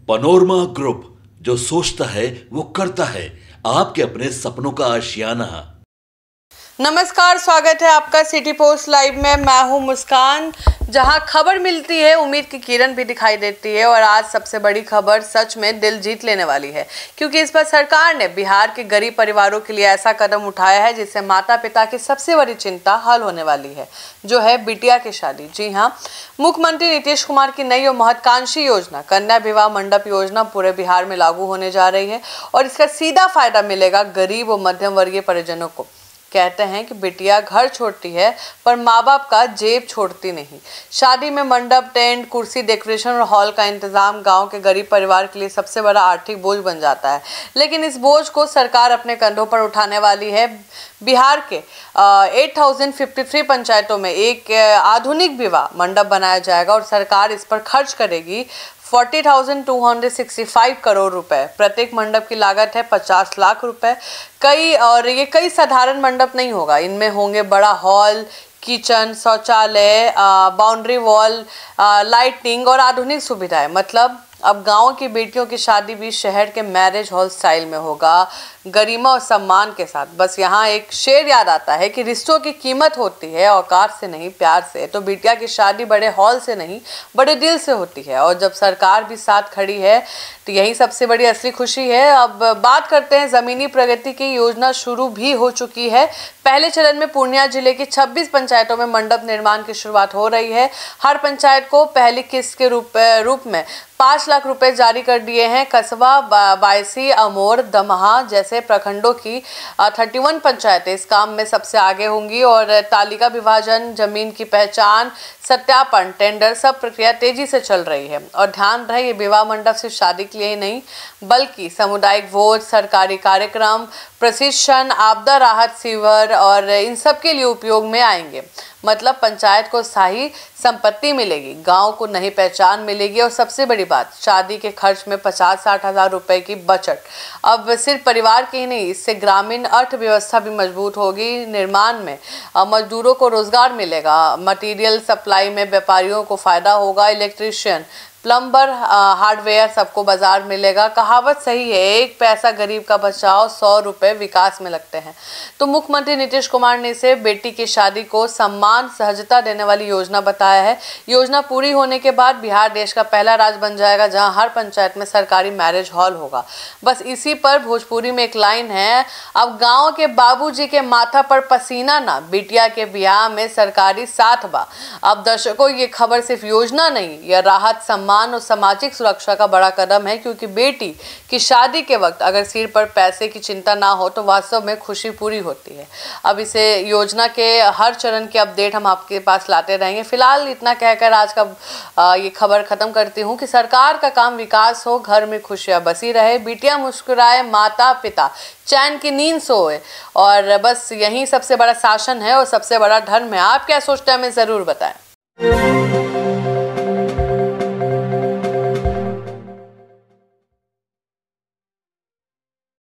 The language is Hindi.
पनोरमा ग्रुप, जो सोचता है वो करता है। आपके अपने सपनों का आशियाना। नमस्कार, स्वागत है आपका सिटी पोस्ट लाइव में। मैं हूं मुस्कान। जहां खबर मिलती है उम्मीद की किरण भी दिखाई देती है। और आज सबसे बड़ी खबर सच में दिल जीत लेने वाली है, क्योंकि इस पर सरकार ने बिहार के गरीब परिवारों के लिए ऐसा कदम उठाया है जिससे माता पिता की सबसे बड़ी चिंता हल होने वाली है, जो है बिटिया की शादी। जी हाँ, मुख्यमंत्री नीतीश कुमार की नई और महत्वाकांक्षी योजना कन्या विवाह मंडप योजना पूरे बिहार में लागू होने जा रही है। और इसका सीधा फायदा मिलेगा गरीब और मध्यम वर्गीय परिजनों को। कहते हैं कि बिटिया घर छोड़ती है पर माँ बाप का जेब छोड़ती नहीं। शादी में मंडप, टेंट, कुर्सी, डेकोरेशन और हॉल का इंतजाम गांव के गरीब परिवार के लिए सबसे बड़ा आर्थिक बोझ बन जाता है। लेकिन इस बोझ को सरकार अपने कंधों पर उठाने वाली है। बिहार के 8053 पंचायतों में एक आधुनिक विवाह मंडप बनाया जाएगा और सरकार इस पर खर्च करेगी 40,265 करोड़ रुपए। प्रत्येक मंडप की लागत है 50 लाख रुपए। ये कई साधारण मंडप नहीं होगा। इनमें होंगे बड़ा हॉल, किचन, शौचालय, बाउंड्री वॉल, लाइटिंग और आधुनिक सुविधाएं। मतलब अब गांव की बेटियों की शादी भी शहर के मैरिज हॉल स्टाइल में होगा, गरिमा और सम्मान के साथ। बस यहाँ एक शेर याद आता है कि रिश्तों की कीमत होती है औकात से नहीं, प्यार से। तो बिटिया की शादी बड़े हॉल से नहीं, बड़े दिल से होती है। और जब सरकार भी साथ खड़ी है तो यही सबसे बड़ी असली खुशी है। अब बात करते हैं जमीनी प्रगति की। योजना शुरू भी हो चुकी है। पहले चरण में पूर्णिया जिले की 26 पंचायतों में मंडप निर्माण की शुरुआत हो रही है। हर पंचायत को पहली किस्त के रूप में 5 लाख रुपए जारी कर दिए हैं। कसबा, बायसी, अमोर, दमहा जैसे प्रखंडों की 31 पंचायतें इस काम में सबसे आगे होंगी। और तालिका विभाजन, जमीन की पहचान, सत्यापन, टेंडर, सब प्रक्रिया तेजी से चल रही है। और ध्यान रहे, ये विवाह मंडप सिर्फ शादी के लिए ही नहीं, बल्कि सामुदायिक भोज, सरकारी कार्यक्रम, प्रशिक्षण, आपदा राहत शिविर और इन सब के लिए उपयोग में आएंगे। मतलब पंचायत को स्थायी संपत्ति मिलेगी, गांव को नई पहचान मिलेगी। और सबसे बड़ी बात, शादी के खर्च में 50-60 हजार रुपए की बचत। अब सिर्फ परिवार की ही नहीं, इससे ग्रामीण अर्थव्यवस्था भी मजबूत होगी। निर्माण में मजदूरों को रोजगार मिलेगा, मटेरियल सप्लाई में व्यापारियों को फायदा होगा, इलेक्ट्रीशियन, प्लम्बर, हार्डवेयर सबको बाजार मिलेगा। कहावत सही है, एक पैसा गरीब का बचाओ, 100 रुपए विकास में लगते हैं। तो मुख्यमंत्री नीतीश कुमार ने इसे बेटी की शादी को सम्मान, सहजता देने वाली योजना बताया है। योजना पूरी होने के बाद बिहार देश का पहला राज्य बन जाएगा जहां हर पंचायत में सरकारी मैरिज हॉल होगा। बस इसी पर भोजपुरी में एक लाइन है, अब गाँव के बाबूजी के माथा पर पसीना ना, बिटिया के ब्याह में सरकारी साथ बा। अब दर्शकों, ये खबर सिर्फ योजना नहीं, यह राहत, सम्मान और सामाजिक सुरक्षा का बड़ा कदम है। क्योंकि बेटी की शादी के वक्त अगर सिर पर पैसे की चिंता ना हो तो वास्तव में खुशी पूरी होती है। अब इसे योजना के हर चरण के अपडेट हम आपके पास लाते रहेंगे। फिलहाल इतना कहकर आज का ये खबर खत्म करती हूँ कि सरकार का काम विकास हो, घर में खुशियां बसी रहे, बिटिया मुस्कुराए, माता पिता चैन की नींद सोए। और बस यही सबसे बड़ा शासन है और सबसे बड़ा धर्म है। आप क्या सोचते हैं, हमें जरूर बताएं।